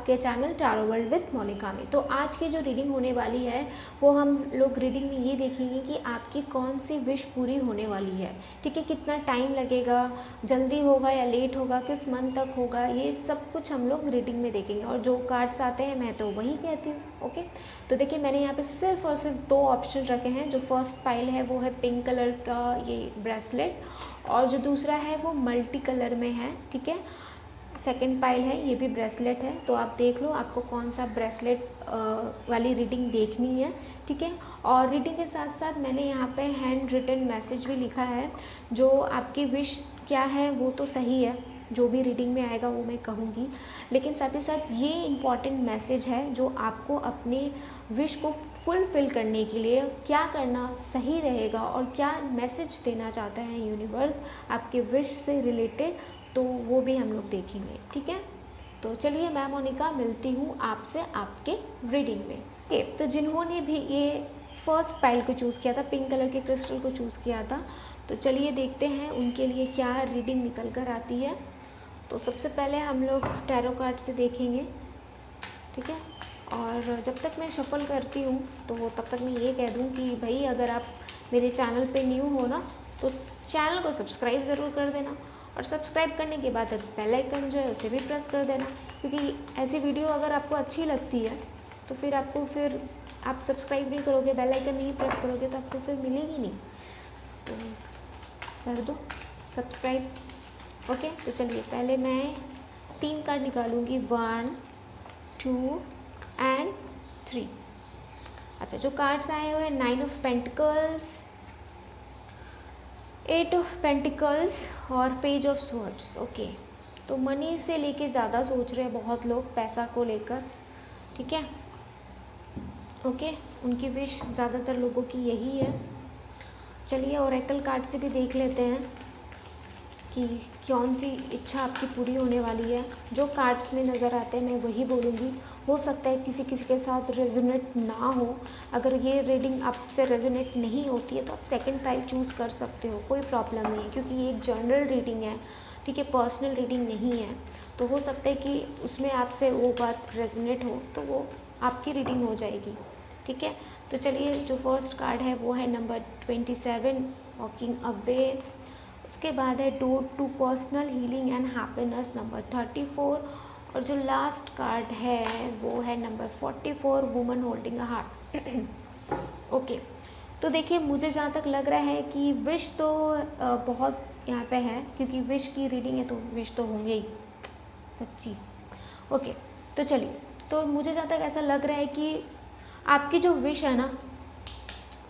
आपके channel tarot world with Monika में। तो आज की जो रीडिंग होने वाली है वो हम लोग रीडिंग में ये देखेंगे कि आपकी कौन सी विश पूरी होने वाली है, ठीक है। कितना टाइम लगेगा, जल्दी होगा या लेट होगा, किस मंथ तक होगा, ये सब कुछ हम लोग रीडिंग में देखेंगे। और जो कार्ड्स आते हैं मैं तो वही कहती हूँ, ओके। तो देखिए मैंने यहाँ पे सिर्फ और सिर्फ 2 ऑप्शन रखे हैं। जो फर्स्ट पाइल है वो है पिंक कलर का ये ब्रेसलेट, और जो दूसरा है वो मल्टी कलर में है, ठीक है। सेकंड पाइल है, ये भी ब्रेसलेट है। तो आप देख लो आपको कौन सा ब्रेसलेट वाली रीडिंग देखनी है, ठीक है। और रीडिंग के साथ साथ मैंने यहाँ पे हैंड रिटन मैसेज भी लिखा है। जो आपकी विश क्या है वो तो सही है, जो भी रीडिंग में आएगा वो मैं कहूँगी, लेकिन साथ ही साथ ये इम्पॉर्टेंट मैसेज है जो आपको अपने विश को फुलफ़िल करने के लिए क्या करना सही रहेगा और क्या मैसेज देना चाहता है यूनिवर्स आपके विश से रिलेटेड, तो वो भी हम लोग देखेंगे, ठीक है। तो चलिए मैं मोनिका मिलती हूँ आपसे आपके रीडिंग में। ओके, तो जिन्होंने भी ये फर्स्ट पाइल को चूज़ किया था, पिंक कलर के क्रिस्टल को चूज़ किया था, तो चलिए देखते हैं उनके लिए क्या रीडिंग निकल कर आती है। तो सबसे पहले हम लोग टैरो कार्ड से देखेंगे, ठीक है। और जब तक मैं शफल करती हूँ तो तब तक मैं ये कह दूँ कि भाई अगर आप मेरे चैनल पे न्यू हो ना तो चैनल को सब्सक्राइब ज़रूर कर देना, और सब्सक्राइब करने के बाद बेल आइकन जो है उसे भी प्रेस कर देना, क्योंकि ऐसी वीडियो अगर आपको अच्छी लगती है तो फिर आप सब्सक्राइब नहीं करोगे, बेल आइकन नहीं प्रेस करोगे तो आपको फिर मिलेगी नहीं। तो कर दो सब्सक्राइब, ओके। तो चलिए पहले मैं 3 कार्ड निकालूंगी, 1 2 एंड 3। अच्छा, जो कार्ड्स आए हुए हैं 9 ऑफ पेंटिकल्स, 8 ऑफ पेंटिकल्स और पेज ऑफ स्वॉर्ड्स, ओके। तो मनी से लेके ज़्यादा सोच रहे हैं बहुत लोग, पैसा को लेकर, ठीक है, ओके। उनकी विश ज़्यादातर लोगों की यही है। चलिए ओरेकल कार्ड से भी देख लेते हैं कि कौन सी इच्छा आपकी पूरी होने वाली है। जो कार्ड्स में नज़र आते हैं मैं वही बोलूँगी। हो सकता है किसी किसी के साथ रेजोनेट ना हो। अगर ये रीडिंग आपसे रेजोनेट नहीं होती है तो आप सेकंड पाइल चूज़ कर सकते हो, कोई प्रॉब्लम नहीं है, क्योंकि ये एक जनरल रीडिंग है, ठीक है, पर्सनल रीडिंग नहीं है। तो हो सकता है कि उसमें आपसे वो बात रेजोनेट हो तो वो आपकी रीडिंग हो जाएगी, ठीक है। तो चलिए जो फर्स्ट कार्ड है वो है नंबर 27, वॉकिंग अवे। उसके बाद है door to personal healing and happiness, number 34। और जो लास्ट कार्ड है वो है number 44, woman holding a heart. Okay, तो देखिए मुझे जहाँ तक लग रहा है कि विश तो बहुत यहाँ पे है, क्योंकि विश की रीडिंग है तो विश तो होंगे ही, सच्ची। ओके, तो चलिए, तो मुझे जहाँ तक ऐसा लग रहा है कि आपकी जो विश है ना,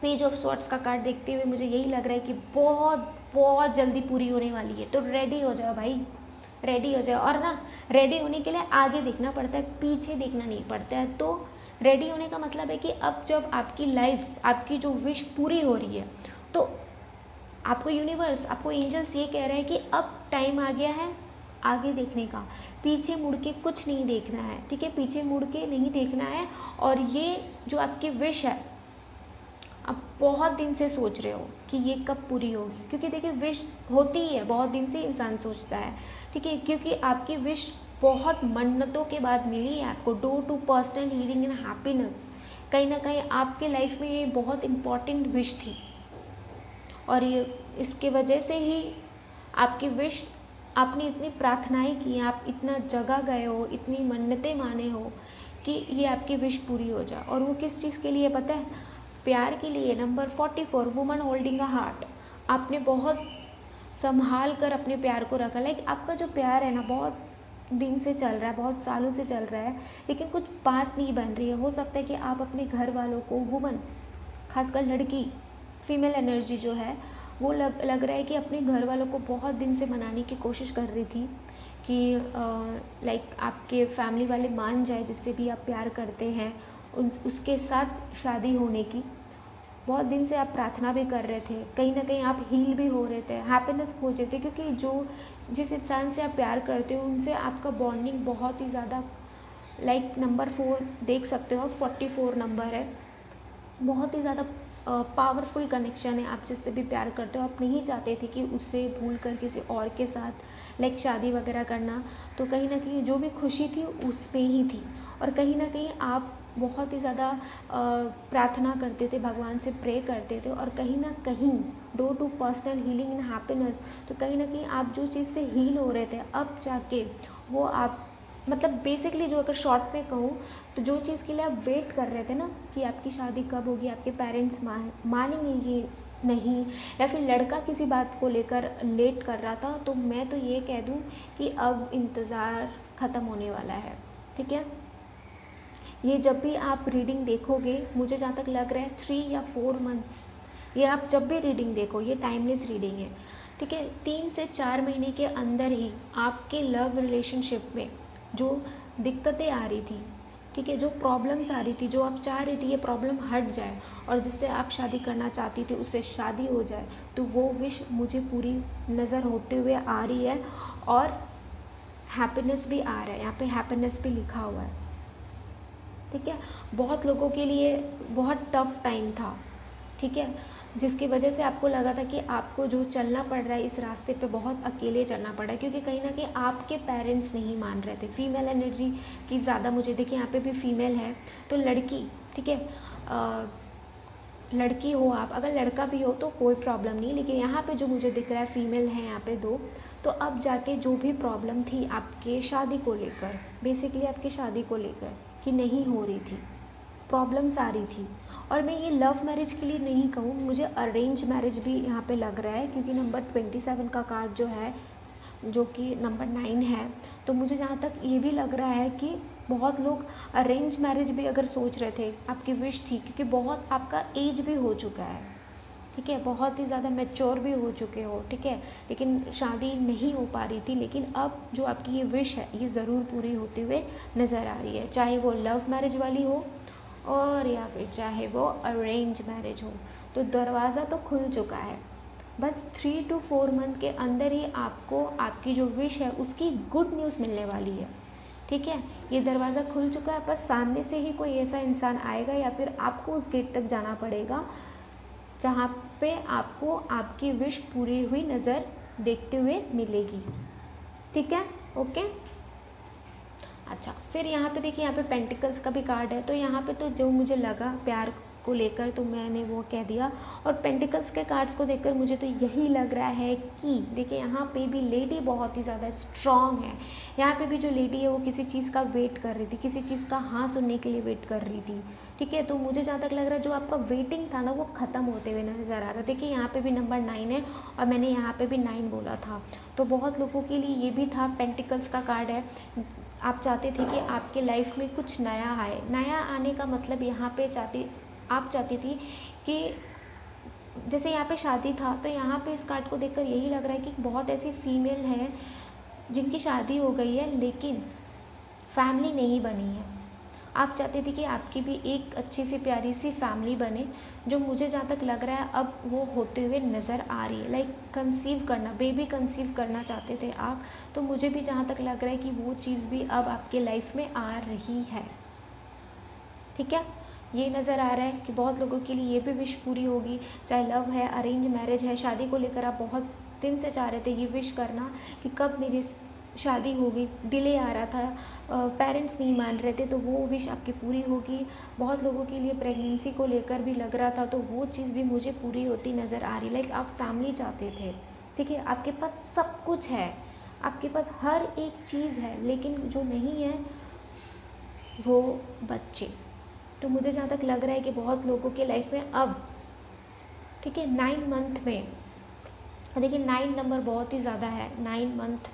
पेज ऑफ स्वॉर्ड्स का कार्ड देखते हुए मुझे यही लग रहा है कि बहुत बहुत जल्दी पूरी होने वाली है। तो रेडी हो जाओ भाई, रेडी हो जाओ। और ना रेडी होने के लिए आगे देखना पड़ता है, पीछे देखना नहीं पड़ता है। तो रेडी होने का मतलब है कि अब जब आपकी लाइफ, आपकी जो विश पूरी हो रही है तो आपको यूनिवर्स, आपको एंजल्स ये कह रहे हैं कि अब टाइम आ गया है आगे देखने का, पीछे मुड़ के कुछ नहीं देखना है, ठीक है, पीछे मुड़ के नहीं देखना है। और ये जो आपकी विश है आप बहुत दिन से सोच रहे हो कि ये कब पूरी होगी, क्योंकि देखिए विश होती ही है, बहुत दिन से इंसान सोचता है, ठीक है, क्योंकि आपकी विश बहुत मन्नतों के बाद मिली है आपको। Door to personal healing and happiness, कहीं ना कहीं आपके लाइफ में ये बहुत इम्पॉर्टेंट विश थी, और ये इसके वजह से ही आपकी विश, आपने इतनी प्रार्थनाएं की, आप इतना जगह गए हो, इतनी मन्नतें माने हो कि ये आपकी विश पूरी हो जाए। और वो किस चीज़ के लिए पता है? प्यार के लिए। Number 44, woman holding a heart. आपने बहुत संभाल कर अपने प्यार को रखा। लाइक आपका जो प्यार है ना बहुत दिन से चल रहा है, बहुत सालों से चल रहा है, लेकिन कुछ बात नहीं बन रही है। हो सकता है कि आप अपने घर वालों को, वुमन खासकर लड़की, फीमेल एनर्जी जो है वो लग रहा है कि अपने घर वालों को बहुत दिन से मनाने की कोशिश कर रही थी कि लाइक आपके फैमिली वाले मान जाए जिससे भी आप प्यार करते हैं उसके साथ शादी होने की। बहुत दिन से आप प्रार्थना भी कर रहे थे, कहीं ना कहीं आप हील भी हो रहे थे, हैप्पीनेस खोज रहे थे, क्योंकि जिस इंसान से आप प्यार करते हो उनसे आपका बॉन्डिंग बहुत ही ज़्यादा, लाइक नंबर 4 देख सकते हो, 44 नंबर है, बहुत ही ज़्यादा पावरफुल कनेक्शन है, आप जिससे भी प्यार करते हो, आप नहीं चाहते थे कि उससे भूल कर किसी और के साथ लाइक शादी वगैरह करना, तो कहीं ना कहीं जो भी खुशी थी उसमें ही थी। और कहीं ना कहीं आप बहुत ही ज़्यादा प्रार्थना करते थे, भगवान से प्रे करते थे, और कहीं ना कहीं door to personal healing and happiness, तो कहीं ना कहीं आप जो चीज़ से हील हो रहे थे अब जाके वो आप मतलब बेसिकली जो अगर शॉर्ट में कहूँ तो जो चीज़ के लिए आप वेट कर रहे थे ना कि आपकी शादी कब होगी, आपके पेरेंट्स मानेंगे कि नहीं, या फिर लड़का किसी बात को लेकर लेट कर रहा था, तो मैं तो ये कह दूँ कि अब इंतज़ार ख़त्म होने वाला है। ठीक है, ये जब भी आप रीडिंग देखोगे, मुझे जहाँ तक लग रहा है 3 या 4 मंथ्स, ये आप जब भी रीडिंग देखो, ये टाइमलेस रीडिंग है। ठीक है, 3 से 4 महीने के अंदर ही आपके लव रिलेशनशिप में जो दिक्कतें आ रही थी, ठीक है, जो प्रॉब्लम्स आ रही थी, जो आप चाह रही थी ये प्रॉब्लम हट जाए और जिससे आप शादी करना चाहती थी उससे शादी हो जाए, तो वो विश मुझे पूरी नज़र होते हुए आ रही है। और हैप्पीनेस भी आ रहा है, यहाँ पे हैप्पीनेस भी लिखा हुआ है। ठीक है, बहुत लोगों के लिए बहुत टफ टाइम था, ठीक है, जिसकी वजह से आपको लगा था कि आपको जो चलना पड़ रहा है इस रास्ते पे बहुत अकेले चलना पड़ा है, क्योंकि कहीं ना कहीं आपके पेरेंट्स नहीं मान रहे थे। फीमेल एनर्जी की ज़्यादा मुझे देखिए, यहाँ पे भी फीमेल है, तो लड़की, ठीक है, लड़की हो आप, अगर लड़का भी हो तो कोई प्रॉब्लम नहीं, लेकिन यहाँ पे जो मुझे दिख रहा है फीमेल है यहाँ पे 2, तो अब जाके जो भी प्रॉब्लम थी आपके शादी को लेकर, बेसिकली आपकी शादी को लेकर कि नहीं हो रही थी, प्रॉब्लम्स आ रही थी। और मैं ये लव मैरिज के लिए नहीं कहूँ, मुझे अरेंज मैरिज भी यहाँ पे लग रहा है, क्योंकि नंबर 27 का कार्ड जो है, जो कि नंबर 9 है, तो मुझे जहाँ तक ये भी लग रहा है कि बहुत लोग अरेंज मैरिज भी अगर सोच रहे थे, आपकी विश थी, क्योंकि बहुत आपका एज भी हो चुका है, ठीक है, बहुत ही ज़्यादा मैच्योर भी हो चुके हो, ठीक है, लेकिन शादी नहीं हो पा रही थी, लेकिन अब जो आपकी ये विश है ये ज़रूर पूरी होते हुए नज़र आ रही है, चाहे वो लव मैरिज वाली हो और या फिर चाहे वो अरेंज मैरिज हो, तो दरवाज़ा तो खुल चुका है। बस 3 to 4 मंथ के अंदर ही आपको आपकी जो विश है उसकी गुड न्यूज़ मिलने वाली है। ठीक है, ये दरवाज़ा खुल चुका है, बस सामने से ही कोई ऐसा इंसान आएगा या फिर आपको उस गेट तक जाना पड़ेगा जहाँ पे आपको आपकी विश पूरी हुई नज़र देखते हुए मिलेगी। ठीक है, ओके। अच्छा, फिर यहाँ पे देखिए, यहाँ पे पेंटिकल्स का भी कार्ड है, तो यहाँ पे तो जो मुझे लगा प्यार को लेकर तो मैंने वो कह दिया, और पेंटिकल्स के कार्ड्स को देखकर मुझे तो यही लग रहा है कि देखिए यहाँ पे भी लेडी बहुत ही ज़्यादा स्ट्रॉन्ग है। यहाँ पे भी जो लेडी है वो किसी चीज़ का वेट कर रही थी, किसी चीज़ का हाँ सुनने के लिए वेट कर रही थी। ठीक है, तो मुझे जहाँ तक लग रहा है जो आपका वेटिंग था ना वो ख़त्म होते हुए नज़र आ रहा है। देखिए यहाँ पे भी नंबर 9 है और मैंने यहाँ पे भी 9 बोला था, तो बहुत लोगों के लिए ये भी था। पेंटिकल्स का कार्ड है, आप चाहते थे कि आपके लाइफ में कुछ नया आए। नया आने का मतलब यहाँ पे आप चाहती थी कि जैसे यहाँ पे शादी था, तो यहाँ पे इस कार्ड को देखकर यही लग रहा है कि बहुत ऐसी फीमेल है जिनकी शादी हो गई है लेकिन फैमिली नहीं बनी है। आप चाहते थे कि आपकी भी एक अच्छी सी प्यारी सी फैमिली बने, जो मुझे जहाँ तक लग रहा है अब वो होते हुए नज़र आ रही है। लाइक कंसीव करना, बेबी कंसीव करना चाहते थे आप, तो मुझे भी जहाँ तक लग रहा है कि वो चीज़ भी अब आपके लाइफ में आ रही है। ठीक है, ये नज़र आ रहा है कि बहुत लोगों के लिए ये भी विश पूरी होगी, चाहे लव है, अरेंज मैरिज है, शादी को लेकर आप बहुत दिन से चाह रहे थे ये विश करना कि कब मेरी शादी होगी, डिले आ रहा था, पेरेंट्स नहीं मान रहे थे, तो वो विश आपकी पूरी होगी। बहुत लोगों के लिए प्रेगनेंसी को लेकर भी लग रहा था, तो वो चीज़ भी मुझे पूरी होती नज़र आ रही। लाइक आप फैमिली चाहते थे, ठीक है, आपके पास सब कुछ है, आपके पास हर एक चीज़ है, लेकिन जो नहीं है वो बच्चे। तो मुझे जहाँ तक लग रहा है कि बहुत लोगों के लाइफ में अब, ठीक है, 9 मंथ में, देखिए 9 नंबर बहुत ही ज़्यादा है। 9 मंथ,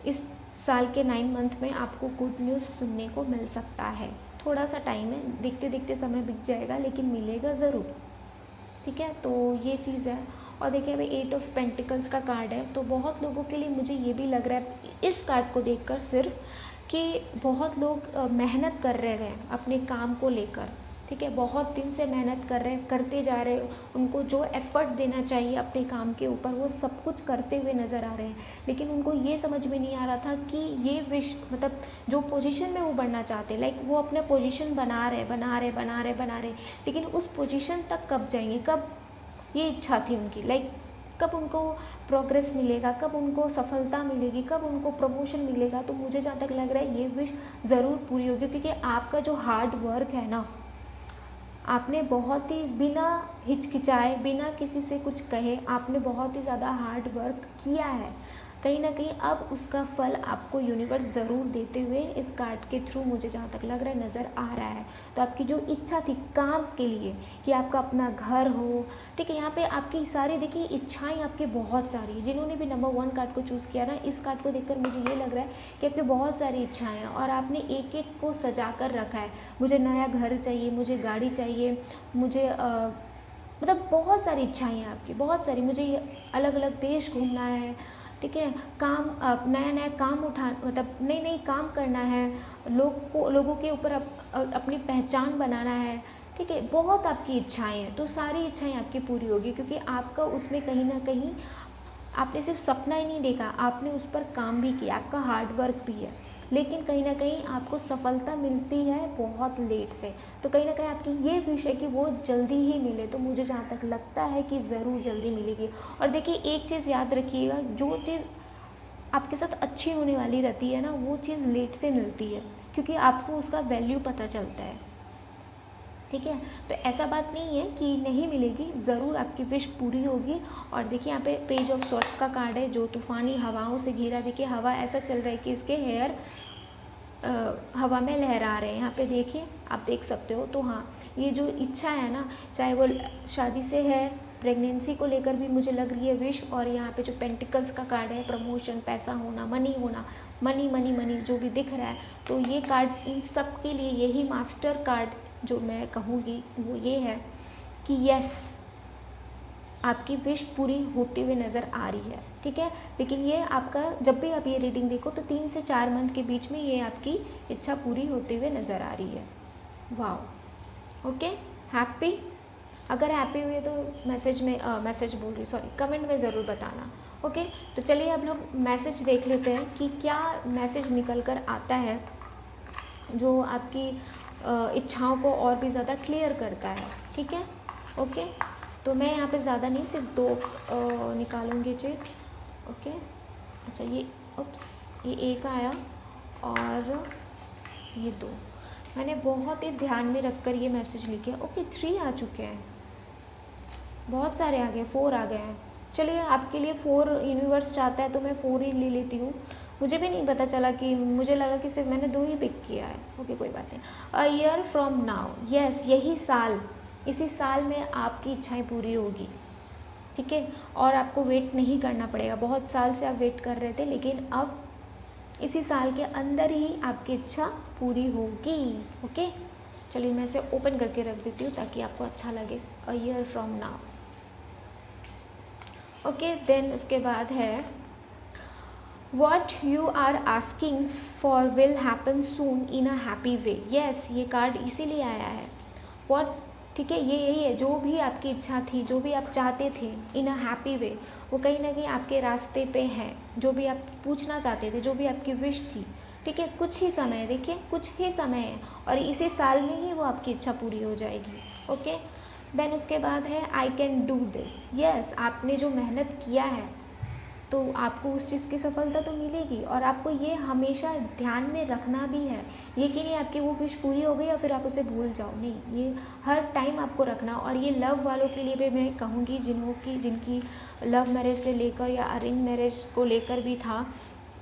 इस साल के 9 मंथ में आपको गुड न्यूज़ सुनने को मिल सकता है। थोड़ा सा टाइम है, देखते देखते समय बीत जाएगा, लेकिन मिलेगा ज़रूर। ठीक है, तो ये चीज़ है। और देखिए अभी 8 ऑफ पेंटिकल्स का कार्ड है, तो बहुत लोगों के लिए मुझे ये भी लग रहा है इस कार्ड को देखकर सिर्फ कि बहुत लोग मेहनत कर रहे हैं अपने काम को लेकर, ठीक है, बहुत दिन से मेहनत कर रहे हैं, करते जा रहे हैं, उनको जो एफर्ट देना चाहिए अपने काम के ऊपर वो सब कुछ करते हुए नज़र आ रहे हैं, लेकिन उनको ये समझ में नहीं आ रहा था कि ये विश मतलब जो पोजीशन में वो बढ़ना चाहते, लाइक वो अपना पोजीशन बना रहे, लेकिन उस पोजीशन तक कब जाएंगे, कब, ये इच्छा थी उनकी, लाइक कब उनको प्रोग्रेस मिलेगा, कब उनको सफलता मिलेगी, कब उनको प्रमोशन मिलेगा। तो मुझे जहाँ तक लग रहा है ये विश ज़रूर पूरी होगी, क्योंकि आपका जो हार्ड वर्क है ना, आपने बहुत ही बिना हिचकिचाए, बिना किसी से कुछ कहे, आपने बहुत ही ज़्यादा हार्ड वर्क किया है, कहीं ना कहीं अब उसका फल आपको यूनिवर्स ज़रूर देते हुए इस कार्ड के थ्रू मुझे जहाँ तक लग रहा है नज़र आ रहा है। तो आपकी जो इच्छा थी काम के लिए कि आपका अपना घर हो, ठीक है, यहाँ पे आपकी सारी देखिए इच्छाएं आपके बहुत सारी, जिन्होंने भी नंबर 1 कार्ड को चूज़ किया ना, इस कार्ड को देखकर मुझे ये लग रहा है कि आपके बहुत सारी इच्छाएँ हैं और आपने एक एक को सजा कर रखा है। मुझे नया घर चाहिए, मुझे गाड़ी चाहिए, मुझे मतलब बहुत सारी इच्छाएँ हैं आपकी, बहुत सारी, मुझे अलग अलग देश घूमना है, ठीक है, काम नया नया काम मतलब नई नई काम करना है, लोगों के ऊपर अपनी पहचान बनाना है, ठीक है, बहुत आपकी इच्छाएं हैं। तो सारी इच्छाएं आपकी पूरी होगी, क्योंकि आपका उसमें कहीं ना कहीं आपने सिर्फ सपना ही नहीं देखा, आपने उस पर काम भी किया, आपका हार्ड वर्क भी है, लेकिन कहीं ना कहीं आपको सफलता मिलती है बहुत लेट से। तो कहीं ना कहीं आपकी ये विश है कि वो जल्दी ही मिले, तो मुझे जहाँ तक लगता है कि ज़रूर जल्दी मिलेगी। और देखिए एक चीज़ याद रखिएगा, जो चीज़ आपके साथ अच्छी होने वाली रहती है ना, वो चीज़ लेट से मिलती है, क्योंकि आपको उसका वैल्यू पता चलता है, ठीक है। तो ऐसा बात नहीं है कि नहीं मिलेगी, ज़रूर आपकी विश पूरी होगी। और देखिए यहाँ पे पेज ऑफ स्वॉर्ड्स का कार्ड है, जो तूफ़ानी हवाओं से घिरा, देखिए हवा ऐसा चल रहा है कि इसके हेयर हवा में लहरा रहे हैं, यहाँ पे देखिए आप देख सकते हो। तो हाँ, ये जो इच्छा है ना, चाहे वो शादी से है, प्रेगनेंसी को लेकर भी मुझे लग रही है विश, और यहाँ पे जो पेंटिकल्स का कार्ड है, प्रमोशन, पैसा होना, मनी होना, मनी मनी मनी जो भी दिख रहा है, तो ये कार्ड इन सब के लिए यही मास्टर कार्ड जो मैं कहूँगी वो ये है कि यस, आपकी विश पूरी होते हुए नज़र आ रही है, ठीक है। लेकिन ये आपका, जब भी आप ये रीडिंग देखो तो 3 से 4 मंथ के बीच में ये आपकी इच्छा पूरी होते हुए नज़र आ रही है। वाह, ओके, हैप्पी। अगर हैप्पी हुई है तो मैसेज बोल रही, सॉरी, कमेंट में ज़रूर बताना, ओके। तो चलिए अब लोग मैसेज देख लेते हैं कि क्या मैसेज निकल कर आता है जो आपकी इच्छाओं को और भी ज़्यादा क्लियर करता है, ठीक है, ओके। तो मैं यहाँ पे ज़्यादा नहीं, सिर्फ 2 निकालूंगी चिट, ओके। अच्छा, ये ये 1 आया और ये 2, मैंने बहुत ही ध्यान में रखकर ये मैसेज लिखे, ओके। 3 आ चुके हैं, बहुत सारे आ गए, 4 आ गए हैं। चलिए आपके लिए 4 यूनिवर्स चाहता है तो मैं 4 ही ले लेती हूँ। मुझे भी नहीं पता चला, कि मुझे लगा कि सिर्फ मैंने 2 ही पिक किया है, ओके, कोई बात नहीं। अ ईयर फ्रॉम नाउ, यस, यही साल, इसी साल में आपकी इच्छाएं पूरी होगी, ठीक है। और आपको वेट नहीं करना पड़ेगा, बहुत साल से आप वेट कर रहे थे, लेकिन अब इसी साल के अंदर ही आपकी इच्छा पूरी होगी, ओके। चलिए मैं इसे ओपन करके रख देती हूँ ताकि आपको अच्छा लगे। A year from now, okay. Then उसके बाद है What you are asking for will happen soon in a happy way. Yes, ये कार्ड इसीलिए आया है। What, ठीक है, ये यही है, जो भी आपकी इच्छा थी, जो भी आप चाहते थे इन अ हैप्पी वे, वो कहीं ना कहीं आपके रास्ते पे है। जो भी आप पूछना चाहते थे, जो भी आपकी विश थी, ठीक है, कुछ ही समय, देखिए कुछ ही समय है और इसी साल में ही वो आपकी इच्छा पूरी हो जाएगी, ओके। देन उसके बाद है I can do this. Yes, आपने जो मेहनत किया है तो आपको उस चीज़ की सफलता तो मिलेगी, और आपको ये हमेशा ध्यान में रखना भी है, ये कि नहीं आपकी वो विश पूरी हो गई और फिर आप उसे भूल जाओ, नहीं, ये हर टाइम आपको रखना। और ये लव वालों के लिए भी मैं कहूँगी, जिनकी लव मैरिज से लेकर या अरेंज मैरिज को लेकर भी था,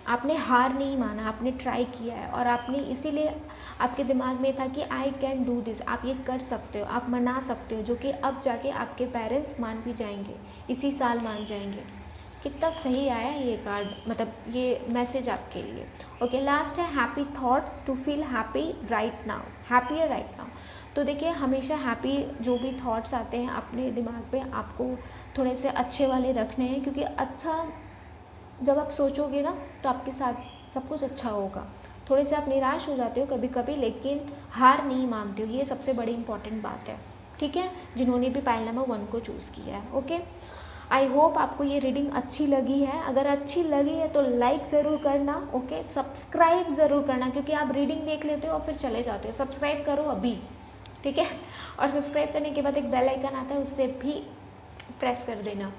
आपने हार नहीं माना, आपने ट्राई किया है, और आपने इसीलिए आपके दिमाग में था कि आई कैन डू दिस, आप ये कर सकते हो, आप मना सकते हो, जो कि अब जाके आपके पेरेंट्स मान भी जाएंगे, इसी साल मान जाएंगे। कितना सही आया ये कार्ड, मतलब ये मैसेज आपके लिए, ओके। लास्ट है happy thoughts to feel happy right now, happier right now. तो देखिए हमेशा हैप्पी जो भी थॉट्स आते हैं अपने दिमाग पे, आपको थोड़े से अच्छे वाले रखने हैं, क्योंकि अच्छा जब आप सोचोगे ना तो आपके साथ सब कुछ अच्छा होगा। थोड़े से आप निराश हो जाते हो कभी कभी, लेकिन हार नहीं मानते हो, ये सबसे बड़ी इंपॉर्टेंट बात है, ठीक है, जिन्होंने भी पाइल नंबर 1 को चूज़ किया है। ओके, आई होप आपको ये रीडिंग अच्छी लगी है। अगर अच्छी लगी है तो लाइक ज़रूर करना, ओके, सब्सक्राइब ज़रूर करना, क्योंकि आप रीडिंग देख लेते हो और फिर चले जाते हो। सब्सक्राइब करो अभी, ठीक है, और सब्सक्राइब करने के बाद एक बेल आइकन आता है, उससे भी प्रेस कर देना,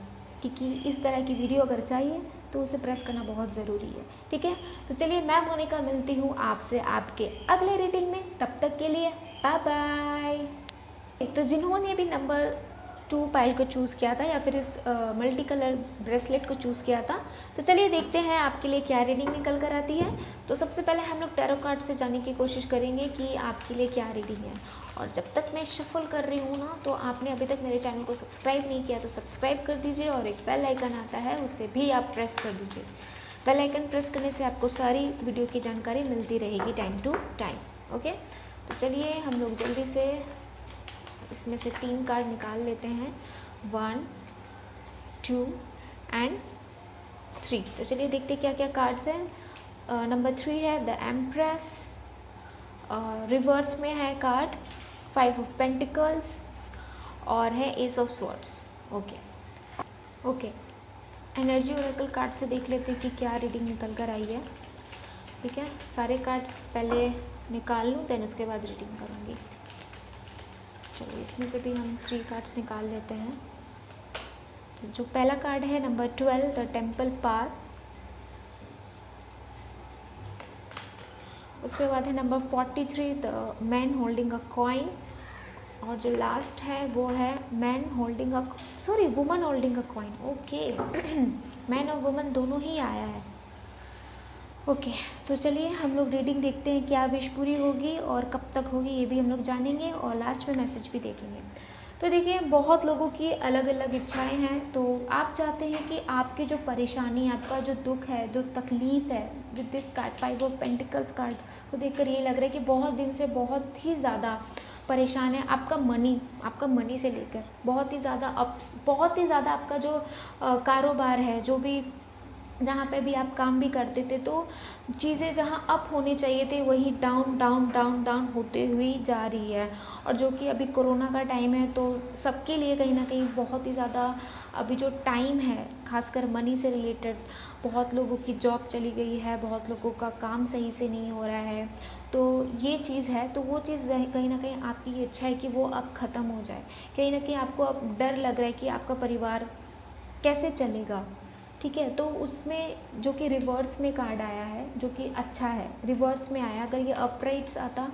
क्योंकि इस तरह की वीडियो अगर चाहिए तो उसे प्रेस करना बहुत ज़रूरी है, ठीक है। तो चलिए, मैं मोनिका मिलती हूँ आपसे आपके अगले रीडिंग में, तब तक के लिए बाय बाय। तो जिन्होंने भी नंबर 2 पाइल को चूज़ किया था या फिर इस मल्टी कलर ब्रेसलेट को चूज़ किया था, तो चलिए देखते हैं आपके लिए क्या रीडिंग निकल कर आती है। तो सबसे पहले हम लोग टैरो कार्ड से जानने की कोशिश करेंगे कि आपके लिए क्या रीडिंग है। और जब तक मैं शफल कर रही हूँ ना, तो आपने अभी तक मेरे चैनल को सब्सक्राइब नहीं किया तो सब्सक्राइब कर दीजिए, और एक बेल आइकन आता है उसे भी आप प्रेस कर दीजिए। बेल आइकन प्रेस करने से आपको सारी वीडियो की जानकारी मिलती रहेगी टाइम टू टाइम। ओके, तो चलिए हम लोग जल्दी से इसमें से 3 कार्ड निकाल लेते हैं, 1, 2 एंड 3। तो चलिए देखते हैं क्या क्या कार्ड्स हैं। नंबर 3 है द एम्प्रेस, रिवर्स में है कार्ड 5 ऑफ पेंटिकल्स, और है S of swords. Okay, energy Oracle card से देख लेते हैं कि क्या रीडिंग निकल कर आई है, ठीक है। सारे कार्ड्स पहले निकाल लूँ, देन उसके बाद रीडिंग करूँगी। चलिए इसमें से भी हम 3 कार्ड्स निकाल लेते हैं। तो जो पहला कार्ड है नंबर 12 द टेम्पल पाथ, उसके बाद है number 43 the man holding a coin, और जो लास्ट है वो है वुमन होल्डिंग अ कॉइन। ओके, मैन और वुमन दोनों ही आया है। ओके, तो चलिए हम लोग रीडिंग देखते हैं, क्या विश पूरी होगी और कब तक होगी ये भी हम लोग जानेंगे, और लास्ट में मैसेज भी देखेंगे। तो देखिए, बहुत लोगों की अलग अलग इच्छाएं हैं। तो आप चाहते हैं कि आपकी जो परेशानी, आपका जो दुख है, जो तकलीफ़ है, with this card 5 of pentacles card को देखकर ये लग रहा है कि बहुत दिन से बहुत ही ज़्यादा परेशान है। आपका मनी से लेकर बहुत ही ज़्यादा आपका जो कारोबार है, जो भी जहाँ पे भी आप काम भी करते थे, तो चीज़ें जहाँ अप होनी चाहिए थे वही डाउन डाउन डाउन डाउन होते हुई जा रही है। और जो कि अभी कोरोना का टाइम है, तो सबके लिए कहीं ना कहीं बहुत ही ज़्यादा अभी जो टाइम है, खासकर मनी से रिलेटेड, बहुत लोगों की जॉब चली गई है, बहुत लोगों का काम सही से नहीं हो रहा है। तो ये चीज़ है, तो वो चीज़ कहीं ना कहीं आपकी ये इच्छा है कि वो अब ख़त्म हो जाए। कहीं ना कहीं आपको अब डर लग रहा है कि आपका परिवार कैसे चलेगा, ठीक है। तो उसमें जो कि रिवर्स में कार्ड आया है, जो कि अच्छा है, रिवर्स में आया। अगर ये अपराइट्स आता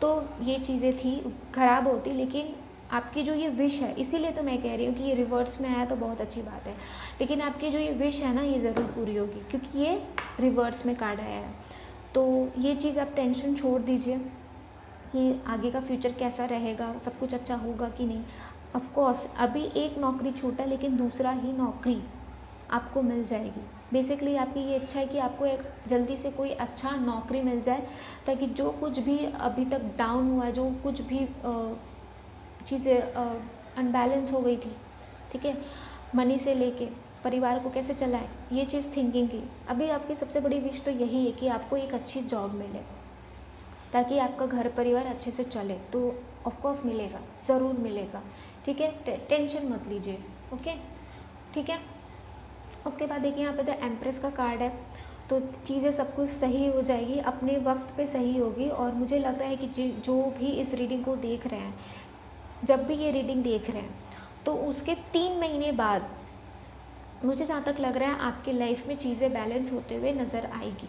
तो ये चीज़ें थी, ख़राब होती, लेकिन आपकी जो ये विश है, इसीलिए तो मैं कह रही हूँ कि ये रिवर्स में आया तो बहुत अच्छी बात है, लेकिन आपकी जो ये विश है ना, ये ज़रूर पूरी होगी, क्योंकि ये रिवर्स में कार्ड आया है। तो ये चीज़ आप टेंशन छोड़ दीजिए कि आगे का फ्यूचर कैसा रहेगा, सब कुछ अच्छा होगा कि नहीं। ऑफकोर्स अभी एक नौकरी छूटा, लेकिन दूसरा ही नौकरी आपको मिल जाएगी। बेसिकली आपकी ये इच्छा है कि आपको एक जल्दी से कोई अच्छा नौकरी मिल जाए, ताकि जो कुछ भी अभी तक डाउन हुआ है, जो कुछ भी चीज़ें अनबैलेंस हो गई थी, ठीक है, मनी से लेके परिवार को कैसे चलाए, ये चीज़ थिंकिंग की। अभी आपकी सबसे बड़ी विश तो यही है कि आपको एक अच्छी जॉब मिले, ताकि आपका घर परिवार अच्छे से चले। तो ऑफकोर्स मिलेगा, ज़रूर मिलेगा, ठीक है, टेंशन मत लीजिए। ओके, ठीक है। उसके बाद देखिए, यहाँ पे द एम्प्रेस का कार्ड है, तो चीज़ें सब कुछ सही हो जाएगी, अपने वक्त पे सही होगी। और मुझे लग रहा है कि जो भी इस रीडिंग को देख रहे हैं, जब भी ये रीडिंग देख रहे हैं, तो उसके 3 महीने बाद मुझे जहाँ तक लग रहा है आपकी लाइफ में चीज़ें बैलेंस होते हुए नज़र आएगी,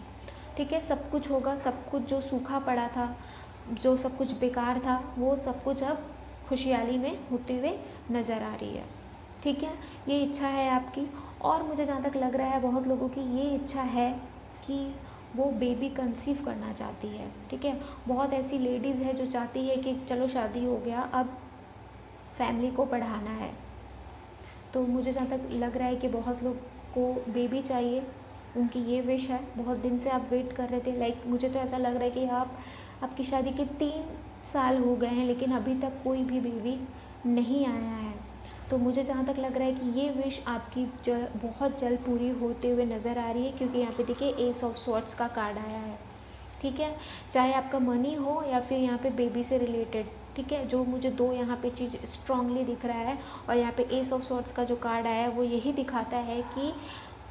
ठीक है। सब कुछ होगा, सब कुछ जो सूखा पड़ा था, जो सब कुछ बेकार था, वो सब कुछ अब खुशहाली में होते हुए नज़र आ रही है, ठीक है। ये इच्छा है आपकी। और मुझे जहाँ तक लग रहा है, बहुत लोगों की ये इच्छा है कि वो बेबी कंसीव करना चाहती है, ठीक है। बहुत ऐसी लेडीज़ है जो चाहती है कि चलो शादी हो गया, अब फैमिली को बढ़ाना है। तो मुझे जहाँ तक लग रहा है कि बहुत लोग को बेबी चाहिए, उनकी ये विश है। बहुत दिन से आप वेट कर रहे थे, लाइक मुझे तो ऐसा लग रहा है कि आपकी शादी के 3 साल हो गए हैं, लेकिन अभी तक कोई भी बेबी नहीं आया है। तो मुझे जहाँ तक लग रहा है कि ये विश आपकी जो है बहुत जल्द पूरी होते हुए नज़र आ रही है, क्योंकि यहाँ पे देखिए एस ऑफ स्वॉर्ड्स का कार्ड आया है, ठीक है, चाहे आपका मनी हो या फिर यहाँ पे बेबी से रिलेटेड। ठीक है, जो मुझे दो यहाँ पे चीज़ स्ट्रांगली दिख रहा है, और यहाँ पे एस ऑफ सॉर्ड्स का जो कार्ड आया है वो यही दिखाता है कि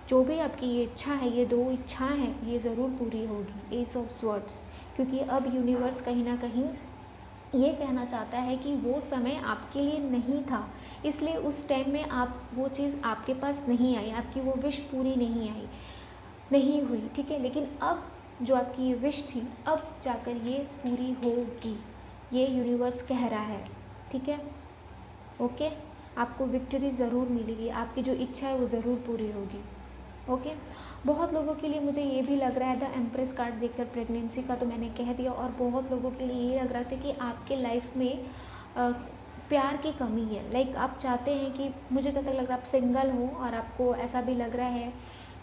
जो भी आपकी ये इच्छा है, ये दो इच्छाएं हैं, ये ज़रूर पूरी होगी, एस ऑफ सॉर्ड्स। क्योंकि अब यूनिवर्स कहीं ना कहीं ये कहना चाहता है कि वो समय आपके लिए नहीं था, इसलिए उस टाइम में आप वो चीज़ आपके पास नहीं आई, आपकी वो विश पूरी नहीं आई, नहीं हुई। ठीक है, लेकिन अब जो आपकी ये विश थी, अब जाकर ये पूरी होगी, ये यूनिवर्स कह रहा है। ठीक है, ओके, आपको विक्ट्री ज़रूर मिलेगी, आपकी जो इच्छा है वो ज़रूर पूरी होगी। ओके, बहुत लोगों के लिए मुझे ये भी लग रहा है, द एम्प्रेस कार्ड देखकर प्रेगनेंसी का तो मैंने कह दिया, और बहुत लोगों के लिए ये लग रहा था कि आपके लाइफ में प्यार की कमी है। लाइक आप चाहते हैं कि, मुझे जब तक लग रहा है आप सिंगल हो, और आपको ऐसा भी लग रहा है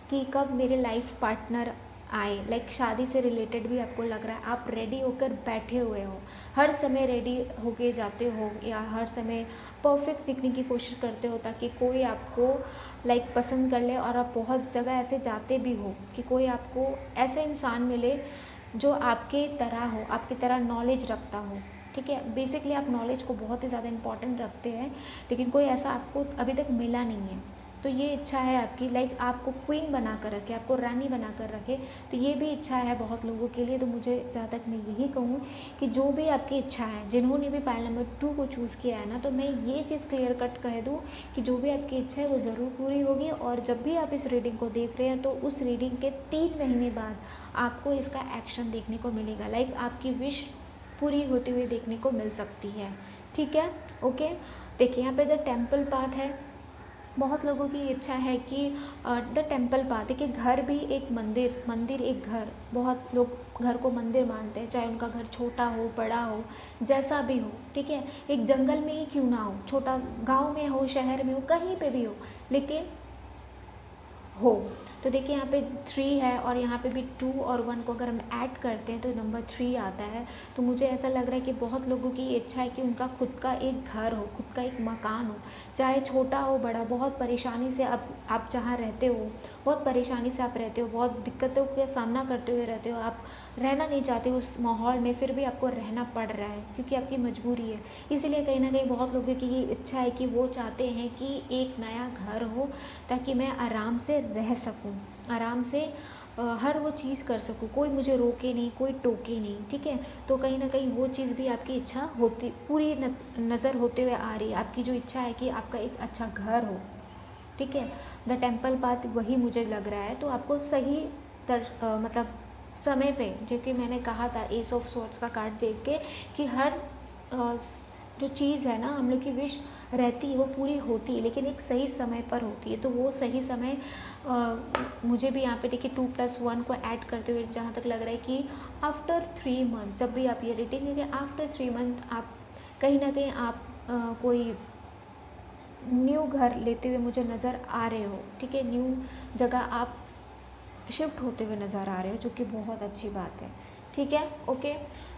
कि कब मेरे लाइफ पार्टनर आए। लाइक शादी से रिलेटेड भी आपको लग रहा है, आप रेडी होकर बैठे हुए हो, हर समय रेडी होके जाते हो, या हर समय परफेक्ट दिखने की कोशिश करते हो ताकि कोई आपको लाइक पसंद कर ले, और आप बहुत जगह ऐसे जाते भी हो कि कोई आपको ऐसा इंसान मिले जो आपके तरह हो, आपकी तरह नॉलेज रखता हो। ठीक है, बेसिकली आप नॉलेज को बहुत ही ज़्यादा इंपॉर्टेंट रखते हैं, लेकिन कोई ऐसा आपको अभी तक मिला नहीं है। तो ये इच्छा है आपकी, लाइक आपको क्वीन बना कर रखे, आपको रानी बना कर रखे, तो ये भी इच्छा है बहुत लोगों के लिए। तो मुझे जहाँ तक मैं यही कहूँ कि जो भी आपकी इच्छा है, जिन्होंने भी पाइल नंबर 2 को चूज़ किया है ना, तो मैं ये चीज़ क्लियर कट कह दूँ कि जो भी आपकी इच्छा है वो ज़रूर पूरी होगी। और जब भी आप इस रीडिंग को देख रहे हैं तो उस रीडिंग के 3 महीने बाद आपको इसका एक्शन देखने को मिलेगा, लाइक आपकी विश पूरी होती हुई देखने को मिल सकती है। ठीक है, ओके, देखिए यहाँ पे द टेम्पल पाथ है। बहुत लोगों की इच्छा है कि द टेम्पल पाथ, देखिए घर भी एक मंदिर, मंदिर एक घर, बहुत लोग घर को मंदिर मानते हैं, चाहे उनका घर छोटा हो बड़ा हो जैसा भी हो। ठीक है, एक जंगल में ही क्यों ना हो, छोटा गांव में हो, शहर में हो, कहीं पे भी हो, लेकिन हो। तो देखिए यहाँ पे 3 है, और यहाँ पे भी 2 और 1 को अगर हम ऐड करते हैं तो नंबर 3 आता है। तो मुझे ऐसा लग रहा है कि बहुत लोगों की इच्छा है कि उनका खुद का एक घर हो, खुद का एक मकान हो, चाहे छोटा हो बड़ा। बहुत परेशानी से आप जहाँ रहते हो, बहुत परेशानी से आप रहते हो, बहुत दिक्कतों का सामना करते हुए रहते हो, आप रहना नहीं चाहते उस माहौल में, फिर भी आपको रहना पड़ रहा है क्योंकि आपकी मजबूरी है। इसीलिए कहीं ना कहीं बहुत लोगों की ये इच्छा है कि वो चाहते हैं कि एक नया घर हो, ताकि मैं आराम से रह सकूं, आराम से हर वो चीज़ कर सकूं, कोई मुझे रोके नहीं, कोई टोके नहीं। ठीक है, तो कहीं ना कहीं वो चीज़ भी आपकी इच्छा होती पूरी नज़र होते हुए आ रही है। आपकी जो इच्छा है कि आपका एक अच्छा घर हो। ठीक है, द टेम्पल पाथ वही मुझे लग रहा है। तो आपको सही मतलब समय पे, जो कि मैंने कहा था एस ऑफ सॉर्ड्स का कार्ड देख के, कि हर जो चीज़ है ना, हम लोग की विश रहती है, वो पूरी होती है, लेकिन एक सही समय पर होती है। तो वो सही समय मुझे भी यहाँ पे देखिए 2+1 को ऐड करते हुए जहाँ तक लग रहा है कि आफ्टर 3 मंथ, जब भी आप ये रीडिंग लेंगे, आफ्टर 3 मंथ आप कहीं ना कहीं आप कोई न्यू घर लेते हुए मुझे नज़र आ रहे हो। ठीक है, न्यू जगह आप शिफ्ट होते हुए नज़र आ रहे हो, जो कि बहुत अच्छी बात है। ठीक है, ओके,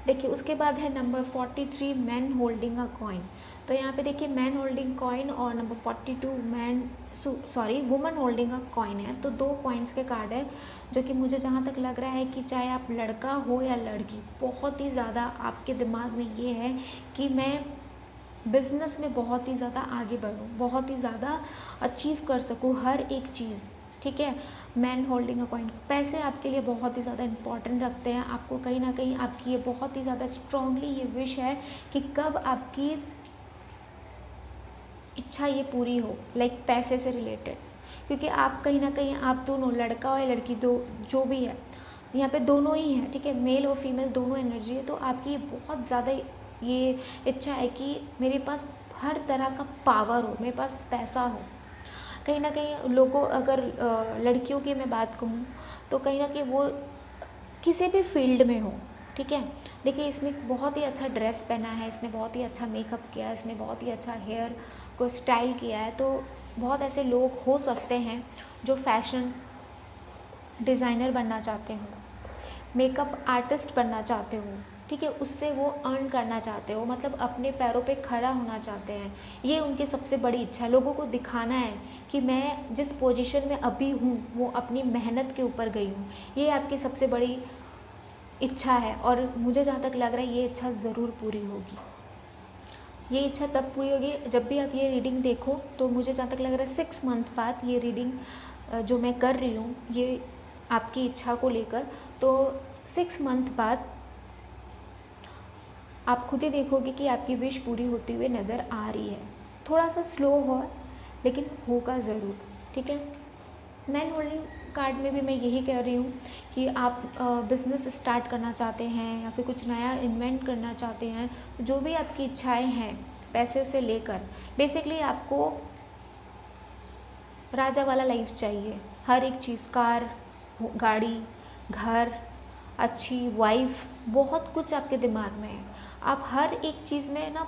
देखिए उसके बाद है number 43, man holding a coin. तो यहाँ पे देखिए मैन होल्डिंग कॉइन, और नंबर 42 वुमन होल्डिंग अ कॉइन है। तो 2 कॉइन्स के कार्ड है, जो कि मुझे जहाँ तक लग रहा है कि चाहे आप लड़का हो या लड़की, बहुत ही ज़्यादा आपके दिमाग में ये है कि मैं बिज़नेस में बहुत ही ज़्यादा आगे बढ़ूँ, बहुत ही ज़्यादा अचीव कर सकूँ हर एक चीज़। ठीक है, मैन होल्डिंग अ कॉइन, पैसे आपके लिए बहुत ही ज़्यादा इंपॉर्टेंट रखते हैं। आपको कहीं ना कहीं आपकी ये बहुत ही ज़्यादा स्ट्रांगली ये विश है कि कब आपकी इच्छा ये पूरी हो, लाइक पैसे से रिलेटेड। क्योंकि आप कहीं ना कहीं, आप दोनों, लड़का और लड़की, दो जो भी है यहाँ पे दोनों ही हैं। ठीक है, मेल और फीमेल दोनों एनर्जी है। तो आपकी ये बहुत ज़्यादा ये इच्छा है कि मेरे पास हर तरह का पावर हो, मेरे पास पैसा हो। कहीं ना कहीं लोगों, अगर लड़कियों की मैं बात कहूँ तो कहीं ना कहीं वो किसी भी फील्ड में हो। ठीक है, देखिए इसने बहुत ही अच्छा ड्रेस पहना है, इसने बहुत ही अच्छा मेकअप किया है, इसने बहुत ही अच्छा हेयर को स्टाइल किया है। तो बहुत ऐसे लोग हो सकते हैं जो फैशन डिज़ाइनर बनना चाहते हो, मेकअप आर्टिस्ट बनना चाहते हो। ठीक है, उससे वो अर्न करना चाहते हो, मतलब अपने पैरों पे खड़ा होना चाहते हैं। ये उनकी सबसे बड़ी इच्छा है, लोगों को दिखाना है कि मैं जिस पोजीशन में अभी हूँ वो अपनी मेहनत के ऊपर गई हूँ। ये आपकी सबसे बड़ी इच्छा है और मुझे जहाँ तक लग रहा है ये इच्छा ज़रूर पूरी होगी। ये इच्छा तब पूरी होगी जब भी आप ये रीडिंग देखो, तो मुझे जहाँ तक लग रहा है 6 मंथ बाद ये रीडिंग जो मैं कर रही हूँ ये आपकी इच्छा को लेकर, तो 6 मंथ बाद आप खुद ही देखोगे कि आपकी विश पूरी होती हुई नज़र आ रही है। थोड़ा सा स्लो हो लेकिन होगा ज़रूर, ठीक है। मैन होल्डिंग कार्ड में भी मैं यही कह रही हूँ कि आप बिज़नेस स्टार्ट करना चाहते हैं या फिर कुछ नया इन्वेंट करना चाहते हैं, जो भी आपकी इच्छाएं हैं पैसे से लेकर, बेसिकली आपको राजा वाला लाइफ चाहिए। हर एक चीज़, कार, गाड़ी, घर, अच्छी वाइफ, बहुत कुछ आपके दिमाग में है। आप हर एक चीज़ में ना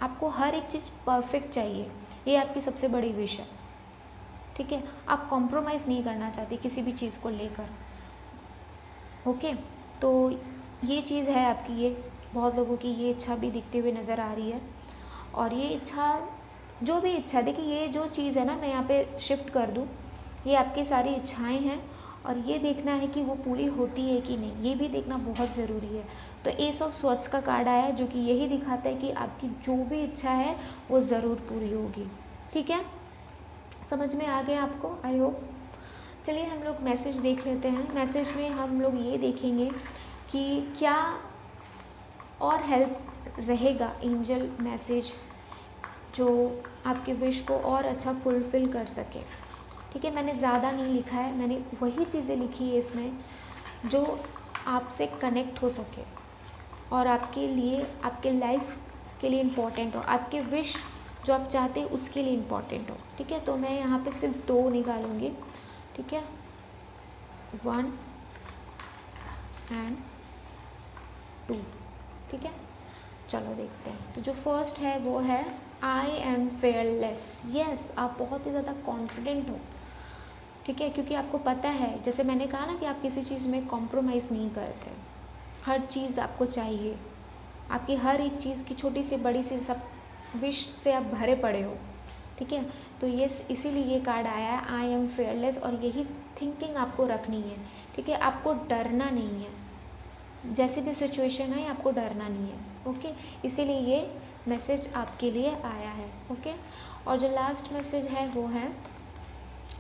आपको हर एक चीज़ परफेक्ट चाहिए, ये आपकी सबसे बड़ी विश है, ठीक है। आप कॉम्प्रोमाइज़ नहीं करना चाहते किसी भी चीज़ को लेकर, ओके। तो ये चीज़ है आपकी, ये बहुत लोगों की ये इच्छा भी दिखते हुए नज़र आ रही है। और ये इच्छा, जो भी इच्छा, देखिए ये जो चीज़ है ना, मैं यहाँ पे शिफ्ट कर दूँ, ये आपकी सारी इच्छाएं हैं और ये देखना है कि वो पूरी होती है कि नहीं, ये भी देखना बहुत ज़रूरी है। तो एस ऑफ स्वॉर्ड्स का कार्ड आया है जो कि यही दिखाता है कि आपकी जो भी इच्छा है वो ज़रूर पूरी होगी, ठीक है। समझ में आ गया आपको, आई होप। चलिए हम लोग मैसेज देख लेते हैं। मैसेज में हम लोग ये देखेंगे कि क्या और हेल्प रहेगा, एंजल मैसेज जो आपके विश को और अच्छा फुलफ़िल कर सके, ठीक है। मैंने ज़्यादा नहीं लिखा है, मैंने वही चीज़ें लिखी है इसमें जो आपसे कनेक्ट हो सके और आपके लिए, आपके लाइफ के लिए इम्पोर्टेंट हो, आपके विश जो आप चाहते हैं उसके लिए इम्पोर्टेंट हो, ठीक है। तो मैं यहाँ पे सिर्फ 2 निकालूंगी, ठीक है, 1 and 2, ठीक है। चलो देखते हैं। तो जो फर्स्ट है वो है आई एम फेयरलेस। यस, आप बहुत ही ज़्यादा कॉन्फिडेंट हो, ठीक है, क्योंकि आपको पता है, जैसे मैंने कहा ना कि आप किसी चीज़ में कॉम्प्रोमाइज़ नहीं करते, हर चीज़ आपको चाहिए, आपकी हर एक चीज़ की छोटी से बड़ी से सब विश से आप भरे पड़े हो, ठीक है। तो ये इसीलिए ये कार्ड आया है, आई एम फेयरलेस, और यही थिंकिंग आपको रखनी है, ठीक है। आपको डरना नहीं है, जैसी भी सिचुएशन है आपको डरना नहीं है, ओके। इसीलिए ये मैसेज आपके लिए आया है, ओके। और जो लास्ट मैसेज है वो है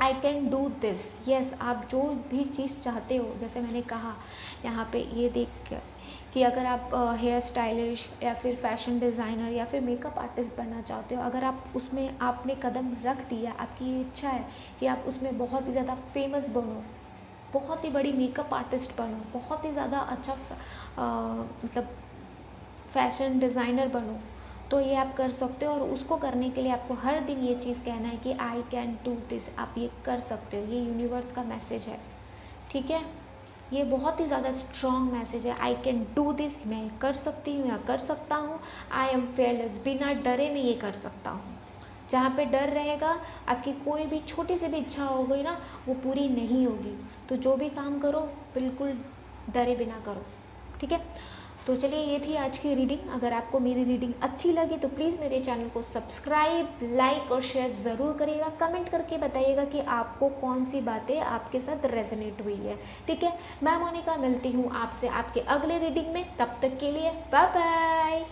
I can do this. Yes, आप जो भी चीज़ चाहते हो, जैसे मैंने कहा यहाँ पे ये देख कर कि अगर आप हेयर स्टाइलिश या फिर फैशन डिज़ाइनर या फिर मेकअप आर्टिस्ट बनना चाहते हो, अगर आप उसमें आपने कदम रख दिया, आपकी ये इच्छा है कि आप उसमें बहुत ही ज़्यादा फेमस बनो, बहुत ही बड़ी मेकअप आर्टिस्ट बनो, बहुत ही ज़्यादा अच्छा मतलब फैशन डिज़ाइनर बनो, तो ये आप कर सकते हो। और उसको करने के लिए आपको हर दिन ये चीज़ कहना है कि आई कैन डू दिस, आप ये कर सकते हो। ये यूनिवर्स का मैसेज है, ठीक है। ये बहुत ही ज़्यादा स्ट्रॉन्ग मैसेज है, आई कैन डू दिस, मैं कर सकती हूँ या कर सकता हूँ। आई एम फेयरलेस, बिना डरे मैं ये कर सकता हूँ। जहाँ पे डर रहेगा, आपकी कोई भी छोटी सी भी इच्छा हो गई ना, वो पूरी नहीं होगी। तो जो भी काम करो बिल्कुल डरे बिना करो, ठीक है। तो चलिए, ये थी आज की रीडिंग। अगर आपको मेरी रीडिंग अच्छी लगी तो प्लीज़ मेरे चैनल को सब्सक्राइब, लाइक और शेयर ज़रूर करिएगा। कमेंट करके बताइएगा कि आपको कौन सी बातें आपके साथ रेजोनेट हुई है, ठीक है। मैं मोनिका मिलती हूँ आपसे आपके अगले रीडिंग में, तब तक के लिए बाय बाय।